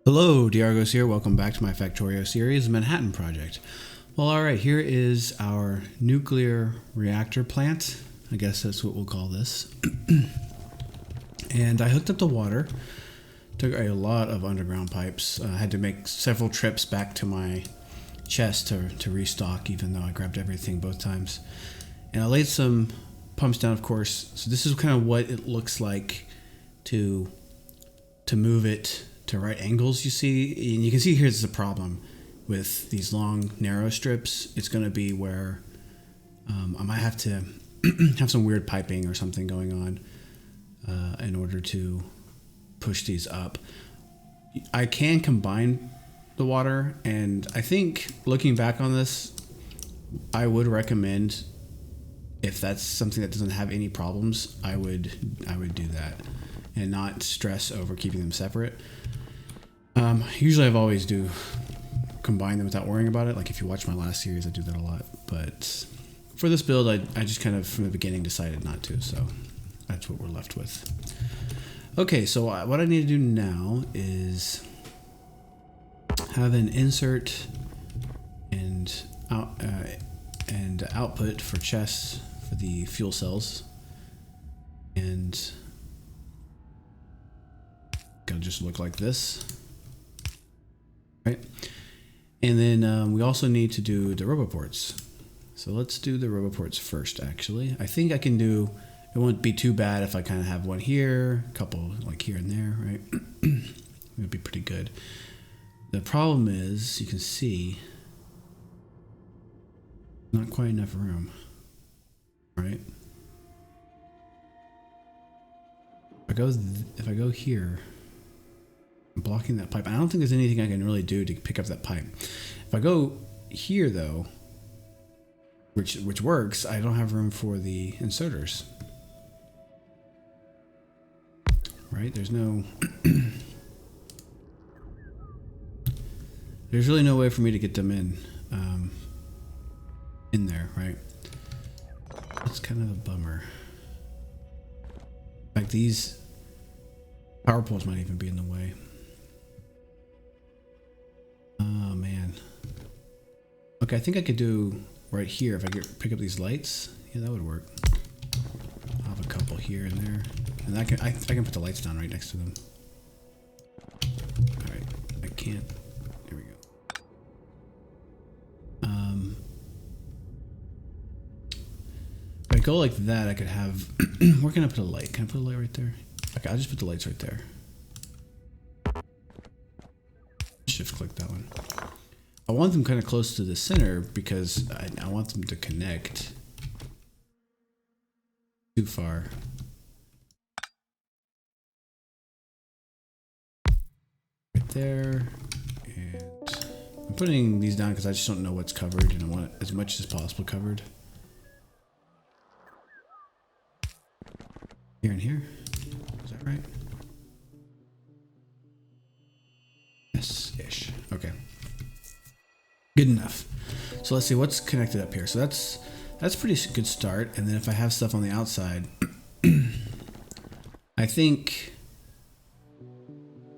Hello, Diargos here. Welcome back to my Factorio series, Manhattan Project. Well, alright, here is our nuclear reactor plant. I guess that's what we'll call this. And I hooked up the water. Took a lot of underground pipes. I had to make several trips back to my chest to restock, even though I grabbed everything both times. And I laid some pumps down, of course. So this is kind of what it looks like to move it to right angles. You see, and you can see here's the problem with these long narrow strips. It's going to be where I might have to have some weird piping or something going on in order to push these up. I can combine the water, and I think looking back on this, I would recommend, if that's something that doesn't have any problems, I would do that and not stress over keeping them separate. Usually I've always do combine them without worrying about it. Like if you watch my last series, I do that a lot. But for this build, I just kind of from the beginning decided not to. So that's what we're left with. Okay, so what I need to do now is have an insert and output for chests for the fuel cells, and gonna just look like this, right? And then we also need to do the Roboports. So let's do the Roboports first. Actually, I think I can do. It won't be too bad if I kind of have one here, a couple like here and there, right? It'll be pretty good. The problem is, you can see, not quite enough room, right? If I go here, I'm blocking that pipe. I don't think there's anything I can really do to pick up that pipe. If I go here though, which works, I don't have room for the inserters. Right? There's no there's really no way for me to get them in there, right? That's kind of a bummer. Like these power poles might even be in the way. Oh man. Okay, I think I could do right here if I pick up these lights. Yeah, that would work. I'll have a couple here and there, and I can put the lights down right next to them. All right, I can't. Here we go. If I go like that, I could have. Where can I put a light? Can I put a light right there? Okay, I'll just put the lights right there. Shift click that one. I want them kind of close to the center because I want them to connect. Too far. Right there. And I'm putting these down because I just don't know what's covered, and I want as much as possible covered. Here and here. Is that right? Yes-ish. Okay. Good enough. So let's see what's connected up here. So that's pretty good start. And then if I have stuff on the outside, I think,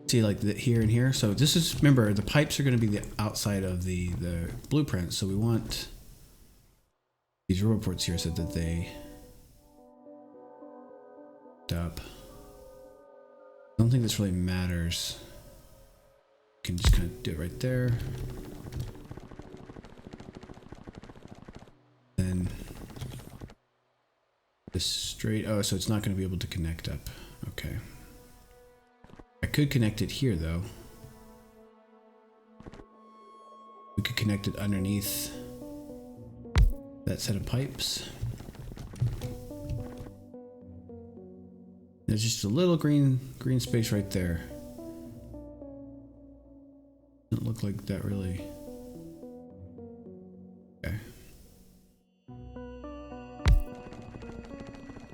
see like here and here. So this is, remember, the pipes are going to be the outside of the blueprint. So we want these Roboports here so that they up. I don't think this really matters. You can just kind of do it right there. Then this straight, oh, so it's not going to be able to connect up. Okay. I could connect it here though. We could connect it underneath that set of pipes. There's just a little green space right there. Doesn't look like that really. Okay.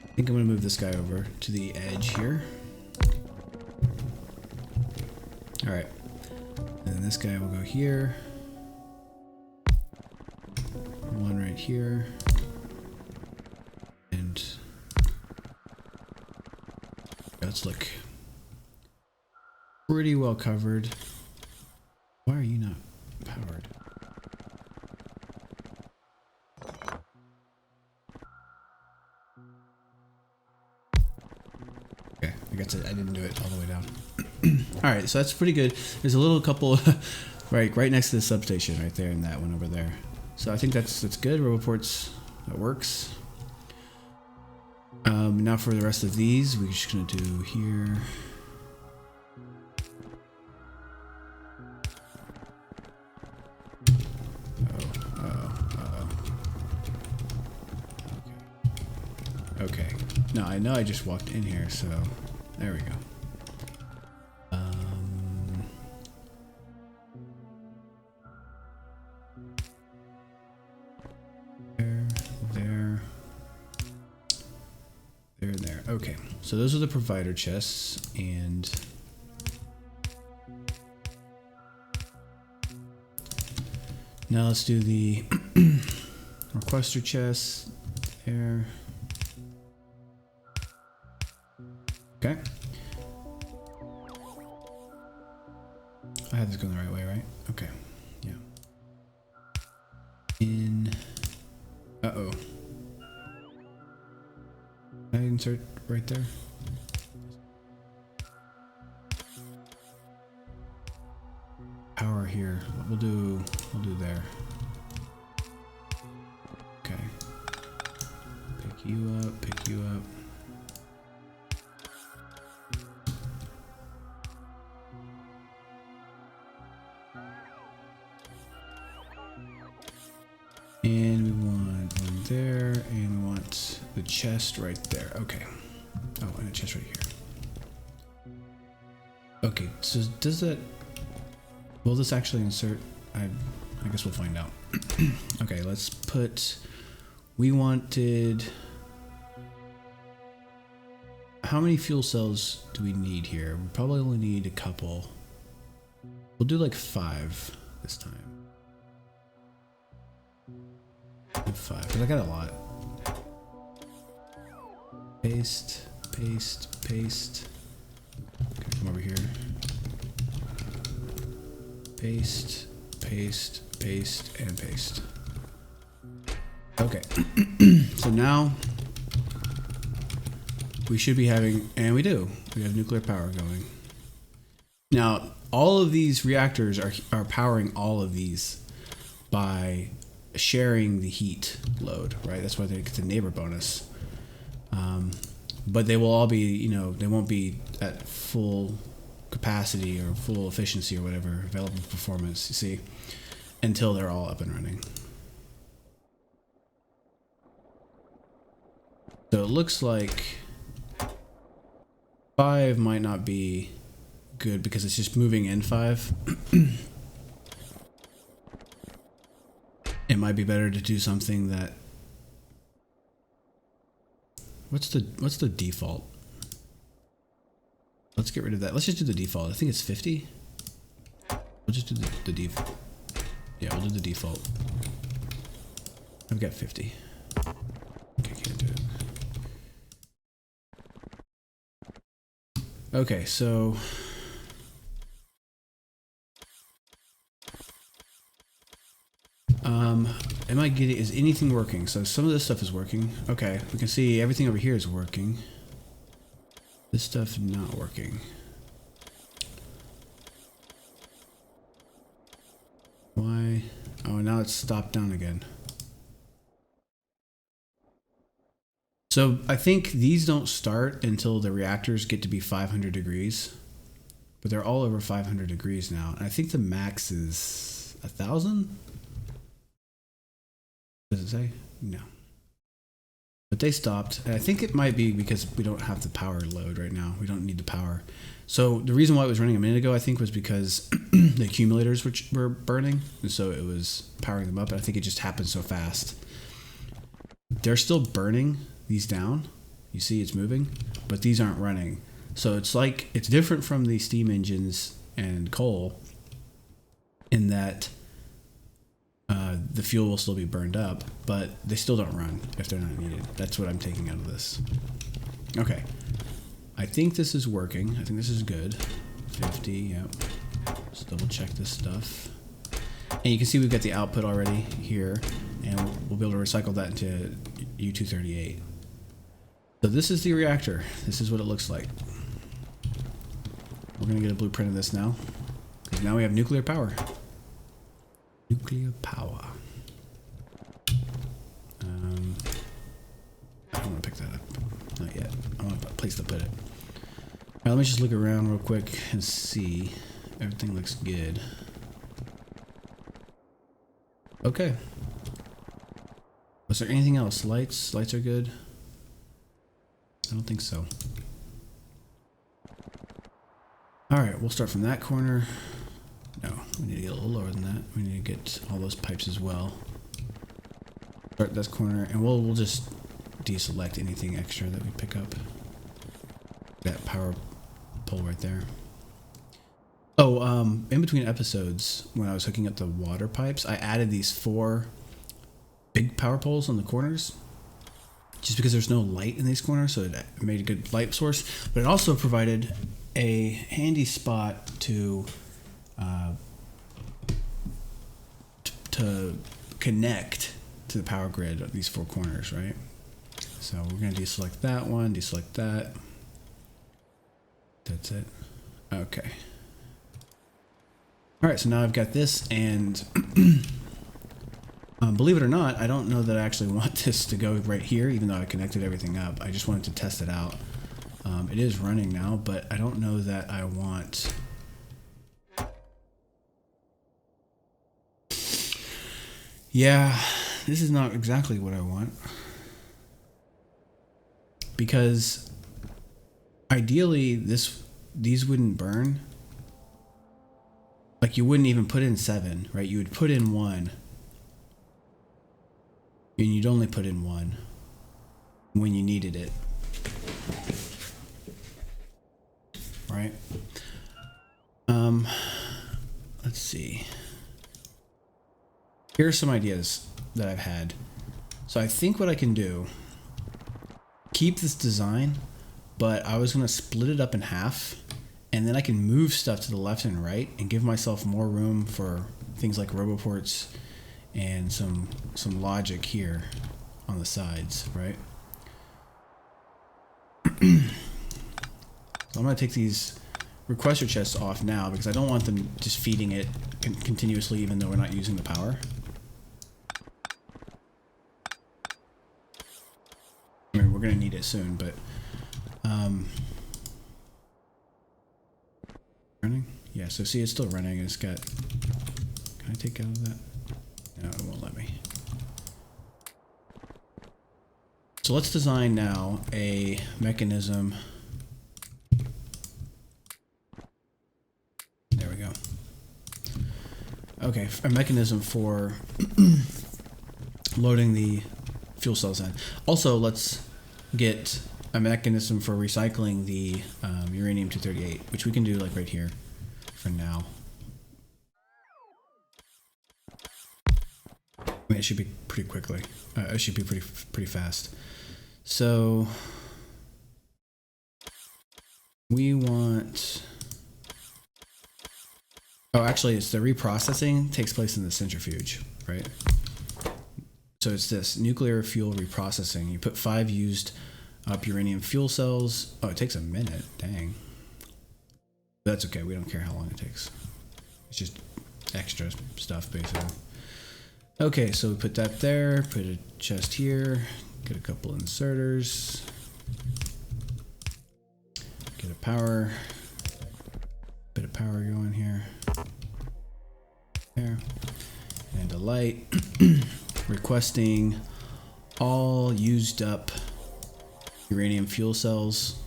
I think I'm gonna move this guy over to the edge here. All right, and then this guy will go here. One right here. And let's look. Pretty well covered. Why are you not powered? Okay, I guess I didn't do it all the way down. All right, so that's pretty good. There's a little couple right next to the substation right there, and that one over there. So I think that's good. Roboports, that works. Now for the rest of these, we're just gonna do here. Okay. No, I know I just walked in here, so there we go. There. Okay, so those are the provider chests, and now let's do the requester chests there. Okay. I had this going the right way, right? Okay. Yeah. Uh-oh. Can I insert right there? Power here. We'll do there. Okay. Pick you up, pick you up. And we want one there, and we want the chest right there. Okay. Oh, and a chest right here. Okay, so does that... Will this actually insert? I guess we'll find out. Okay, let's put... We wanted... How many fuel cells do we need here? We probably only need a couple. We'll do like 5 this time. 5, because I got a lot. Paste, paste, paste. Okay, come over here. Paste, paste, paste, and paste. Okay. So now we should be having, and we do. We have nuclear power going. Now, all of these reactors are powering all of these by sharing the heat load, right? That's why they get the neighbor bonus. But they will all be, you know, they won't be at full capacity or full efficiency or whatever, available performance, you see, until they're all up and running. So it looks like 5 might not be good because it's just moving in 5. It might be better to do something that... What's the default? Let's get rid of that. Let's just do the default. I think it's 50. We'll just do the default. Yeah, we'll do the default. I've got 50. Okay, can't do it. Okay, so... am I getting, is anything working? So some of this stuff is working. Okay, we can see everything over here is working. This stuff not working. Why? Oh, now it's stopped down again. So I think these don't start until the reactors get to be 500 degrees, but they're all over 500 degrees now. And I think the max is 1,000. Does it say? No. But they stopped. And I think it might be because we don't have the power load right now. We don't need the power. So the reason why it was running a minute ago, I think, was because the accumulators were burning. And so it was powering them up. And I think it just happened so fast. They're still burning these down. You see it's moving, but these aren't running. So it's like, it's different from the steam engines and coal in that the fuel will still be burned up, but they still don't run if they're not needed. That's what I'm taking out of this. Okay. I think this is working. I think this is good. 50, yep. Just double check this stuff. And you can see we've got the output already here, and we'll be able to recycle that into U-238. So this is the reactor. This is what it looks like. We're gonna get a blueprint of this now, because now we have nuclear power. Nuclear power. I don't want to pick that up. Not yet. I want a place to put it. Alright, let me just look around real quick and see. Everything looks good. Okay. Was there anything else? Lights? Lights are good? I don't think so. Alright, we'll start from that corner. No, we need to get a little lower than that. We need to get all those pipes as well. Start this corner, and we'll just deselect anything extra that we pick up. That power pole right there. Oh, in between episodes, when I was hooking up the water pipes, I added these 4 big power poles on the corners, just because there's no light in these corners, so it made a good light source. But it also provided a handy spot to connect to the power grid of these 4 corners, right? So we're going to deselect that one, deselect that. That's it. Okay. All right, so now I've got this, and believe it or not, I don't know that I actually want this to go right here, even though I connected everything up. I just wanted to test it out. It is running now, but I don't know that I want... Yeah, this is not exactly what I want. Because ideally, these wouldn't burn. Like, you wouldn't even put in 7, right? You would put in 1. And you'd only put in 1 when you needed it. Right? Let's see. Here are some ideas that I've had. So I think what I can do, keep this design, but I was going to split it up in half, and then I can move stuff to the left and right and give myself more room for things like Roboports and some logic here on the sides, right? So I'm going to take these requester chests off now because I don't want them just feeding it continuously even though we're not using the power. I mean, we're going to need it soon, but running? Yeah, so see, it's still running. It's got... Can I take out of that? No, it won't let me. So let's design now a mechanism. There we go. Okay, a mechanism for loading the fuel cells in. Also, let's get a mechanism for recycling the uranium-238, which we can do like right here for now. I mean, it should be pretty quickly. It should be pretty fast. So we want... Oh, actually, it's the reprocessing takes place in the centrifuge, right? So it's this nuclear fuel reprocessing. You put 5 used up uranium fuel cells. Oh, it takes a minute. Dang. That's okay. We don't care how long it takes. It's just extra stuff, basically. Okay, so we put that there. Put a chest here. Get a couple inserters. Get a power. Bit of power going here. There. And a light. Requesting all used up uranium fuel cells.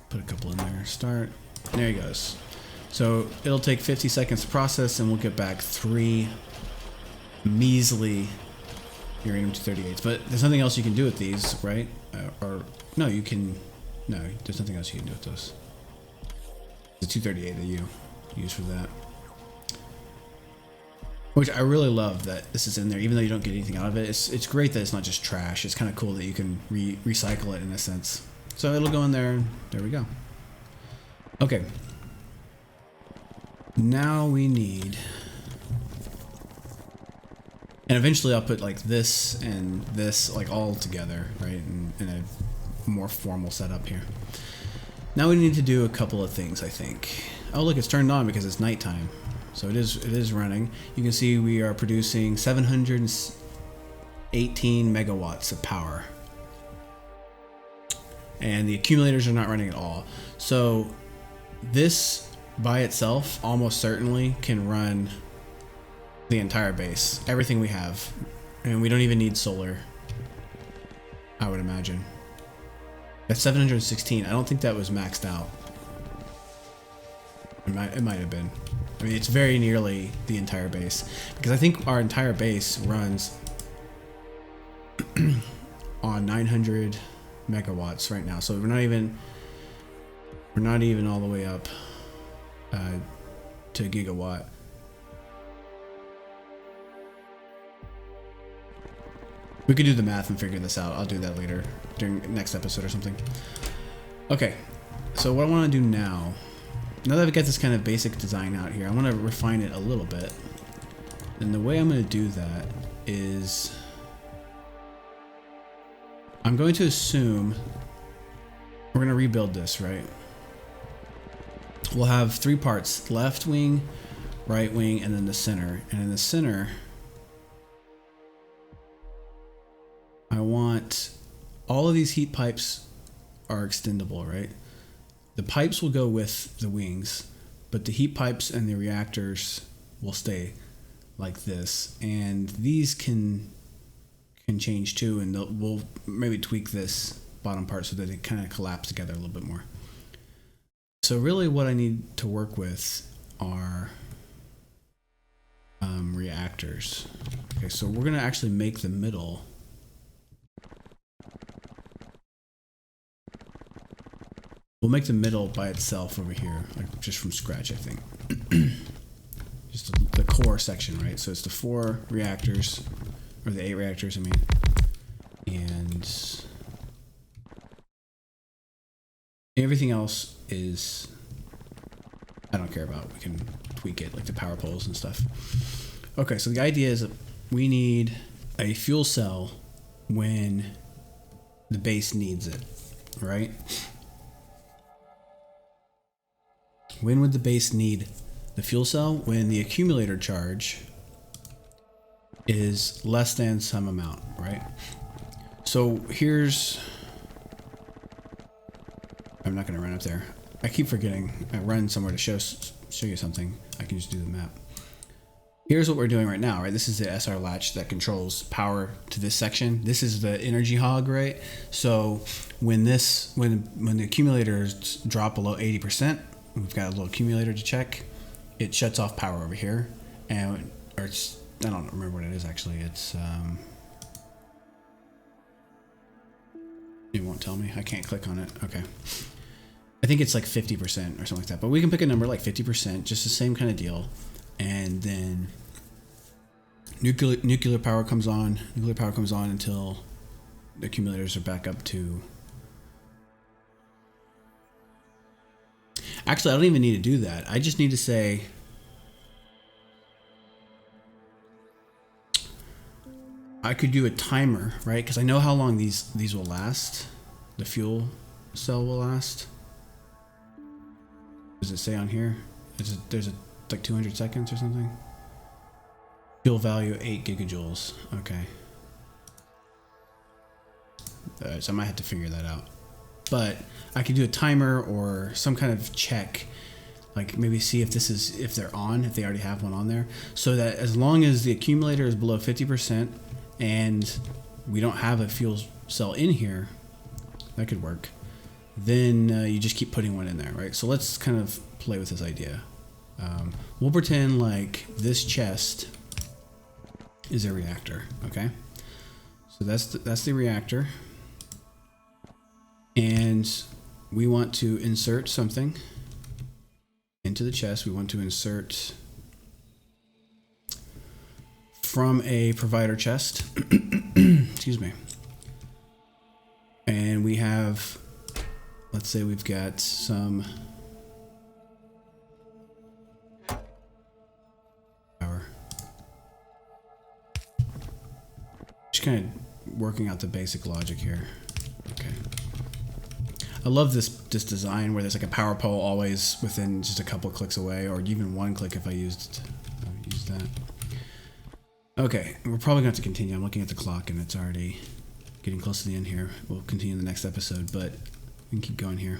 Put a couple in there. Start. There he goes. So it'll take 50 seconds to process, and we'll get back 3 measly uranium-238s. But there's nothing else you can do with these, right? Or no, you can. No, there's nothing else you can do with those. The 238 that you use for that. Which I really love that this is in there, even though you don't get anything out of it. It's great that it's not just trash. It's kind of cool that you can recycle it in a sense. So it'll go in there, and there we go. Okay. Now we need, and eventually I'll put like this and this like all together, right, in a more formal setup here. Now we need to do a couple of things, I think. Oh look, it's turned on because it's nighttime. So it is running. You can see we are producing 718 megawatts of power. And the accumulators are not running at all. So this by itself almost certainly can run the entire base. Everything we have. And we don't even need solar, I would imagine. That's 716. I don't think that was maxed out. It might have been. I mean, it's very nearly the entire base, because I think our entire base runs on 900 megawatts right now. So we're not even all the way up to gigawatt. We could do the math and figure this out. I'll do that later during next episode or something. Okay, so what I want to do now that I've got this kind of basic design out here, I want to refine it a little bit. And the way I'm going to do that is I'm going to assume we're going to rebuild this, right? We'll have three parts: left wing, right wing, and then the center. And in the center, I want all of these heat pipes are extendable, right? The pipes will go with the wings, but the heat pipes and the reactors will stay like this. And these can change too, and we'll maybe tweak this bottom part so that they kind of collapse together a little bit more. So really what I need to work with are reactors. Okay, so we're going to actually make the middle we'll make the middle by itself over here, like just from scratch, I think. Just the core section, right? So it's the 4 reactors, or the 8 reactors, I mean. And everything else is, I don't care about. We can tweak it, like the power poles and stuff. Okay, so the idea is that we need a fuel cell when the base needs it, right? When would the base need the fuel cell? When the accumulator charge is less than some amount, right? So here's, I'm not going to run up there. I keep forgetting. I run somewhere to show you something. I can just do the map. Here's what we're doing right now, right? This is the SR latch that controls power to this section. This is the energy hog, right? So when the accumulators drop below 80%, we've got a little accumulator to check. It shuts off power over here, and or it's, I don't remember what it is actually. It's it won't tell me. I can't click on it. Okay. I think it's like 50% or something like that. But we can pick a number like 50%, just the same kind of deal. And then nuclear power comes on. Nuclear power comes on until the accumulators are back up to. Actually, I don't even need to do that. I just need to say I could do a timer, right? Because I know how long these will last. The fuel cell will last. Does it say on here? There's like 200 seconds or something. Fuel value 8 gigajoules. Okay. So I might have to figure that out. But I could do a timer or some kind of check, like maybe see if if they're on, if they already have one on there, so that as long as the accumulator is below 50% and we don't have a fuel cell in here, that could work. Then you just keep putting one in there, right? So let's kind of play with this idea. We'll pretend like this chest is a reactor, okay? So that's the reactor. And we want to insert something into the chest. We want to insert from a provider chest. Excuse me. And we have, let's say we've got some just kind of working out the basic logic here. Okay. I love this design where there's like a power pole always within just a couple clicks away, or even one click if I used that. Okay, we're probably going to have to continue. I'm looking at the clock and it's already getting close to the end here. We'll continue in the next episode, but we can keep going here.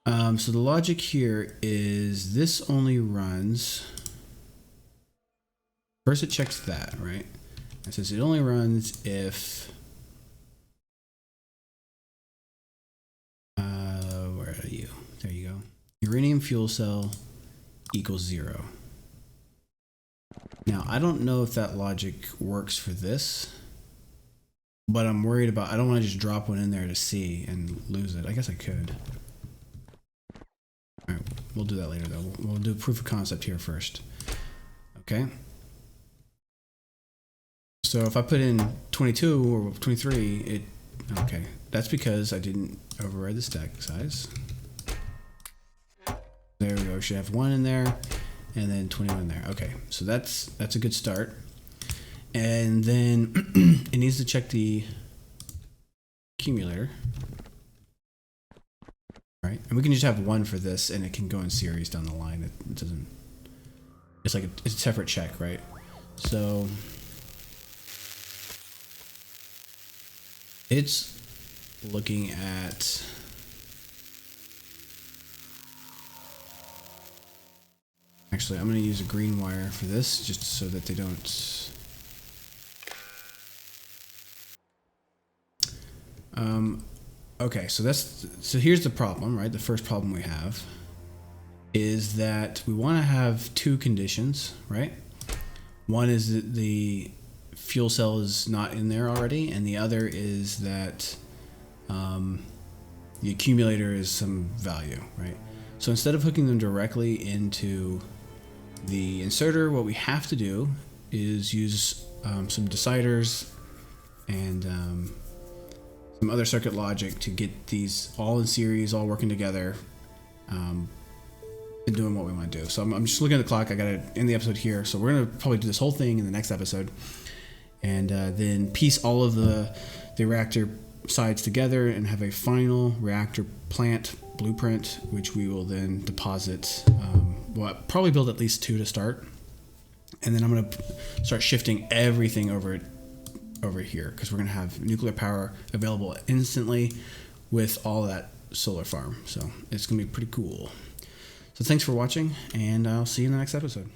So the logic here is this only runs. First it checks that, right? It says it only runs if where are you? There you go. Uranium fuel cell equals 0. Now I don't know if that logic works for this, but I'm worried about, I don't want to just drop one in there to see and lose it. I guess I could. All right, we'll do that later though. We'll do proof of concept here first. Okay. So if I put in 22 or 23, okay. That's because I didn't override the stack size. There we go. Should have 1 in there and then 21 in there. Okay. So that's a good start. And then it needs to check the accumulator. Right? And we can just have 1 for this and it can go in series down the line. It doesn't, it's like it's a separate check, right? So it's looking at actually I'm going to use a green wire for this just so that they don't okay, so here's the problem, right? The first problem we have is that we want to have 2 conditions, right? One is that the fuel cell is not in there already, and the other is that the accumulator is some value, right? So instead of hooking them directly into the inserter, what we have to do is use some deciders and some other circuit logic to get these all in series, all working together, and doing what we want to do. So I'm just looking at the clock. I got to end the episode here. So we're going to probably do this whole thing in the next episode, and then piece all of the reactor sides together and have a final reactor plant blueprint, which we will then deposit. Well, I'll probably build at least 2 to start, and then I'm going to start shifting everything over here because we're going to have nuclear power available instantly with all that solar farm. So it's going to be pretty cool. So thanks for watching, and I'll see you in the next episode.